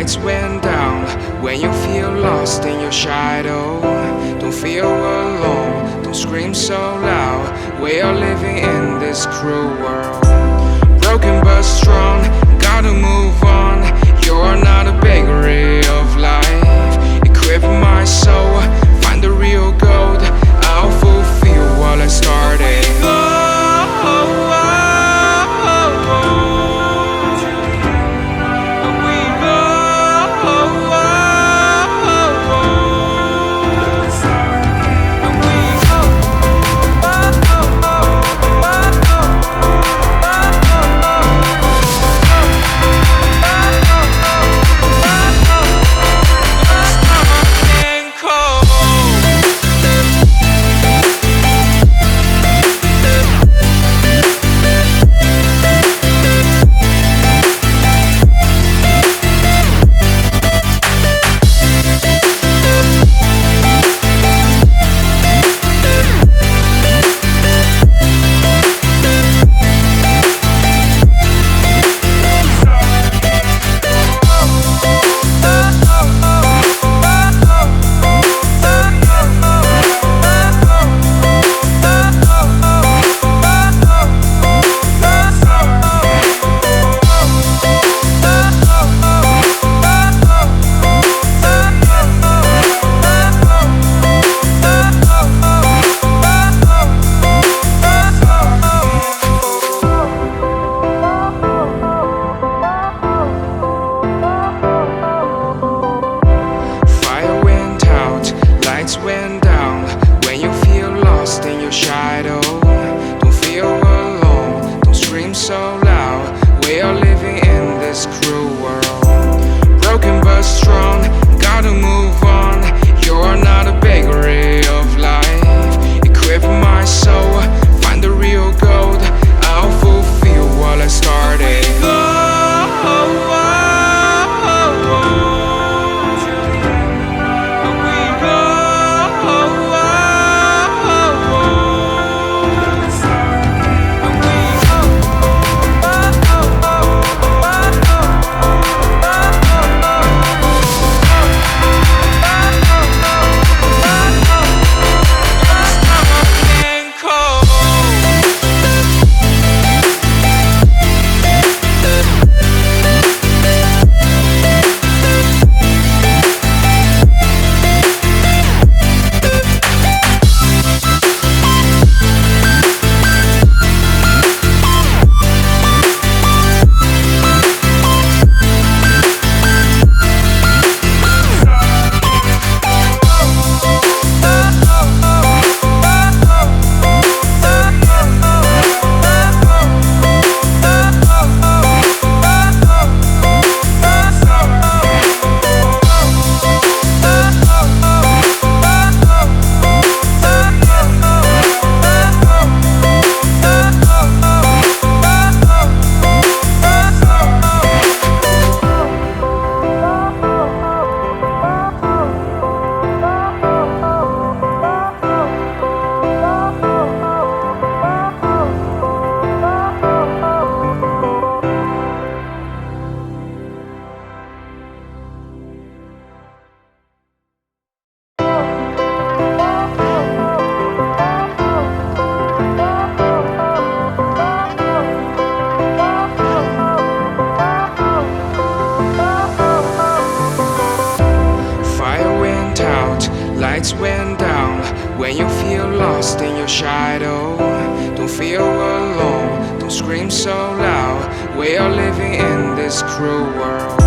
lights went down. When you feel lost in your shadow, don't feel alone, don't scream so loud. We are living in this cruel world, broken but strong, gotta move on. You're not a bakery of life. Equip my soul, find the real gold. I'll fulfill what I started. Went down. When you feel lost in your shadow, don't feel alone, don't scream so loud. We are living in this cruel world, broken but strong, gotta move on. You're not a bakery of life. Equip my soul, find the real gold. I'll fulfill what I started. Lights went down. When you feel lost in your shadow, don't feel alone, don't scream so loud. We are living in this cruel world.